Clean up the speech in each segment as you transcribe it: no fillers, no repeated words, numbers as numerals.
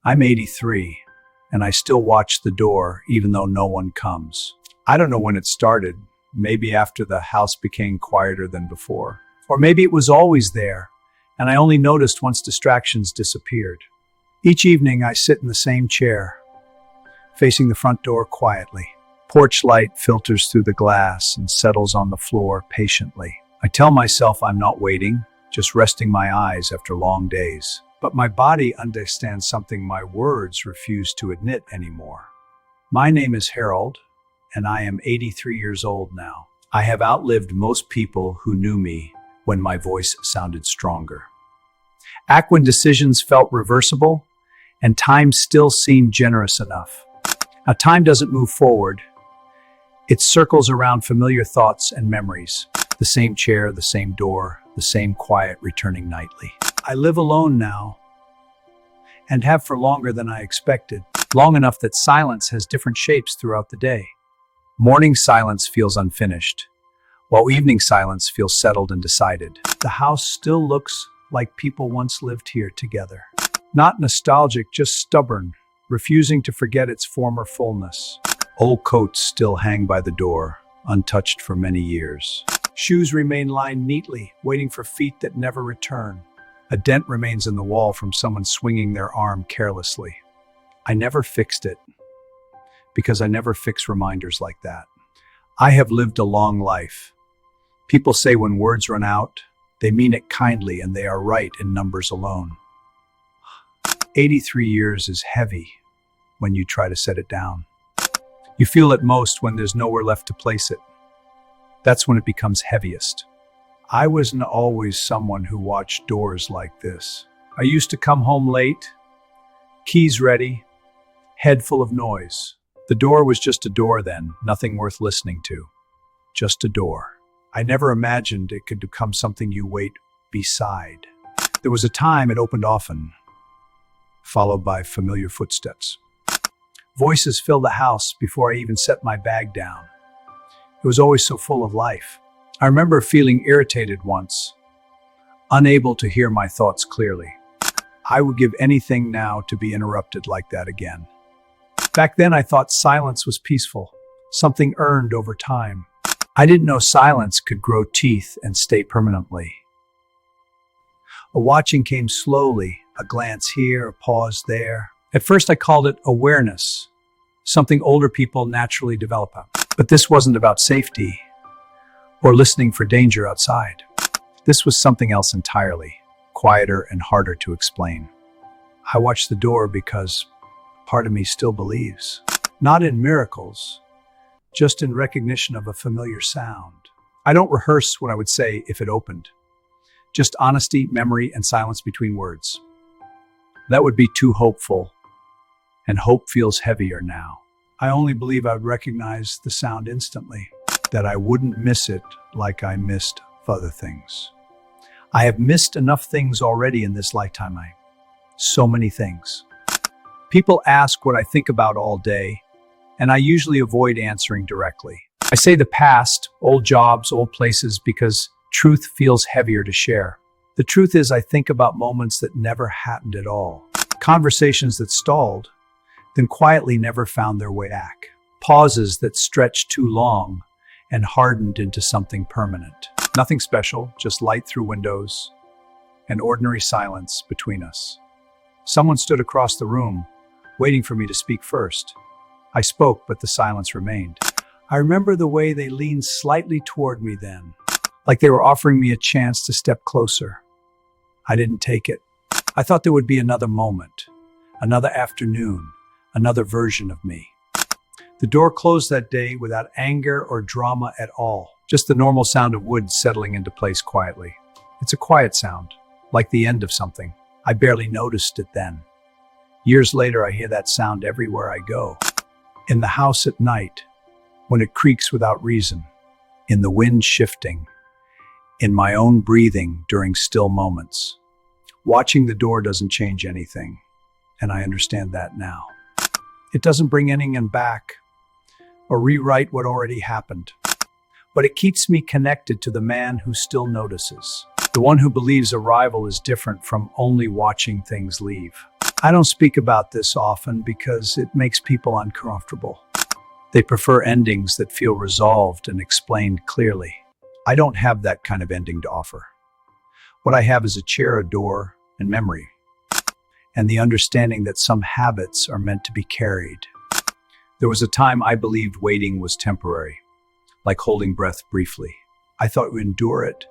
I'm 83, and I still watch the door even though no one comes. I don't know when it started, maybe after the house became quieter than before. Or maybe it was always there, and I only noticed once distractions disappeared. Each evening I sit in the same chair, facing the front door quietly. Porch light filters through the glass and settles on the floor patiently. I tell myself I'm not waiting, just resting my eyes after long days. But my body understands something my words refuse to admit anymore. My name is Harold, and I am 83 years old now. I have outlived most people who knew me when my voice sounded stronger. Act when decisions felt reversible, and time still seemed generous enough. Now, time doesn't move forward. It circles around familiar thoughts and memories. The same chair, the same door, the same quiet returning nightly. I live alone now, and have for longer than I expected, long enough that silence has different shapes throughout the day. Morning silence feels unfinished, while evening silence feels settled and decided. The house still looks like people once lived here together. Not nostalgic, just stubborn, refusing to forget its former fullness. Old coats still hang by the door, untouched for many years. Shoes remain lined neatly, waiting for feet that never return. A dent remains in the wall from someone swinging their arm carelessly. I never fixed it, because I never fix reminders like that. I have lived a long life. People say when words run out, they mean it kindly, and they are right in numbers alone. 83 years is heavy when you try to set it down. You feel it most when there's nowhere left to place it. That's when it becomes heaviest. I wasn't always someone who watched doors like this. I used to come home late, keys ready, head full of noise. The door was just a door then, nothing worth listening to. Just a door. I never imagined it could become something you wait beside. There was a time it opened often, followed by familiar footsteps. Voices filled the house before I even set my bag down. It was always so full of life. I remember feeling irritated once, unable to hear my thoughts clearly. I would give anything now to be interrupted like that again. Back then I thought silence was peaceful, something earned over time. I didn't know silence could grow teeth and stay permanently. A watching came slowly, a glance here, a pause there. At first I called it awareness, something older people naturally develop. But this wasn't about safety or listening for danger outside. This was something else entirely, quieter and harder to explain. I watched the door because part of me still believes. Not in miracles, just in recognition of a familiar sound. I don't rehearse what I would say if it opened. Just honesty, memory, and silence between words. That would be too hopeful, and hope feels heavier now. I only believe I would recognize the sound instantly, that I wouldn't miss it like I missed other things. I have missed enough things already in this lifetime. So many things. People ask what I think about all day, and I usually avoid answering directly. I say the past, old jobs, old places, because truth feels heavier to share. The truth is I think about moments that never happened at all. Conversations that stalled, then quietly never found their way back. Pauses that stretched too long and hardened into something permanent. Nothing special, just light through windows and ordinary silence between us. Someone stood across the room, waiting for me to speak first. I spoke, but the silence remained. I remember the way they leaned slightly toward me then, like they were offering me a chance to step closer. I didn't take it. I thought there would be another moment, another afternoon, another version of me. The door closed that day without anger or drama at all, just the normal sound of wood settling into place quietly. It's a quiet sound, like the end of something. I barely noticed it then. Years later, I hear that sound everywhere I go. In the house at night, when it creaks without reason, in the wind shifting, in my own breathing during still moments. Watching the door doesn't change anything, and I understand that now. It doesn't bring anyone back or rewrite what already happened, but it keeps me connected to the man who still notices, the one who believes arrival is different from only watching things leave. I don't speak about this often because it makes people uncomfortable. They prefer endings that feel resolved and explained clearly. I don't have that kind of ending to offer. What I have is a chair, a door, and memory, and the understanding that some habits are meant to be carried. There was a time I believed waiting was temporary, like holding breath briefly. I thought you endure it,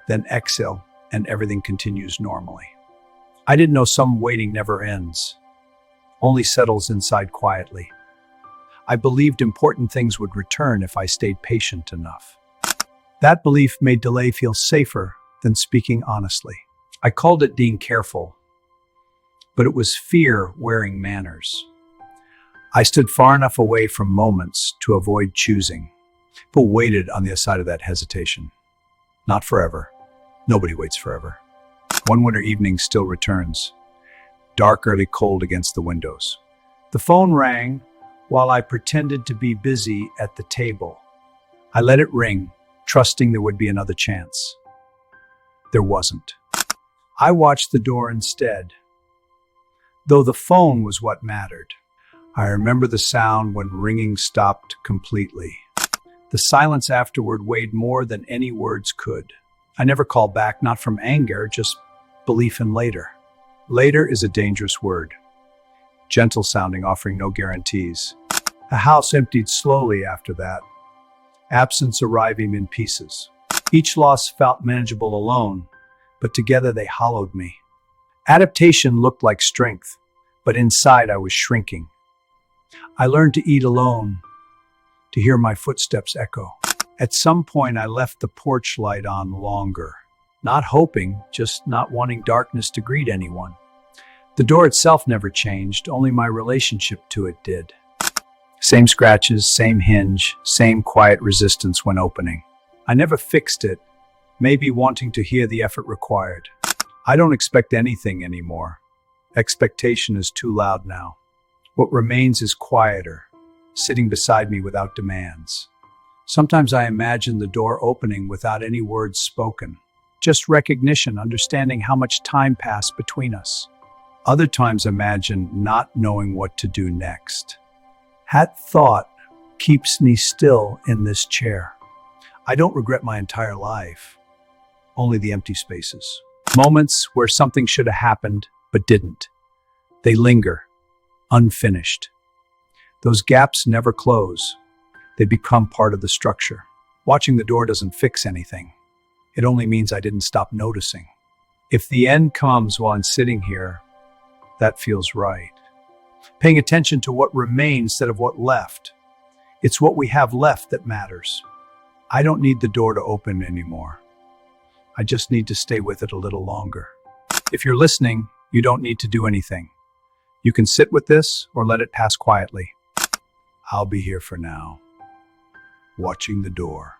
then exhale, and everything continues normally. I didn't know some waiting never ends, only settles inside quietly. I believed important things would return if I stayed patient enough. That belief made delay feel safer than speaking honestly. I called it being careful, but it was fear wearing manners. I stood far enough away from moments to avoid choosing, but waited on the other side of that hesitation. Not forever. Nobody waits forever. One winter evening still returns, dark, early, cold against the windows. The phone rang while I pretended to be busy at the table. I let it ring, trusting there would be another chance. There wasn't. I watched the door instead, though the phone was what mattered. I remember the sound when ringing stopped completely. The silence afterward weighed more than any words could. I never called back, not from anger, just belief in later. Later is a dangerous word, gentle sounding, offering no guarantees. A house emptied slowly after that, absence arriving in pieces. Each loss felt manageable alone, but together they hollowed me. Adaptation looked like strength, but inside I was shrinking. I learned to eat alone, to hear my footsteps echo. At some point, I left the porch light on longer, not hoping, just not wanting darkness to greet anyone. The door itself never changed, only my relationship to it did. Same scratches, same hinge, same quiet resistance when opening. I never fixed it, maybe wanting to hear the effort required. I don't expect anything anymore. Expectation is too loud now. What remains is quieter, sitting beside me without demands. Sometimes I imagine the door opening without any words spoken, just recognition, understanding how much time passed between us. Other times imagine not knowing what to do next. That thought keeps me still in this chair. I don't regret my entire life, only the empty spaces. Moments where something should have happened but didn't. They linger, unfinished. Those gaps never close. They become part of the structure. Watching the door doesn't fix anything. It only means I didn't stop noticing. If the end comes while I'm sitting here, that feels right. Paying attention to what remains instead of what left. It's what we have left that matters. I don't need the door to open anymore. I just need to stay with it a little longer. If you're listening, you don't need to do anything. You can sit with this or let it pass quietly. I'll be here for now, watching the door.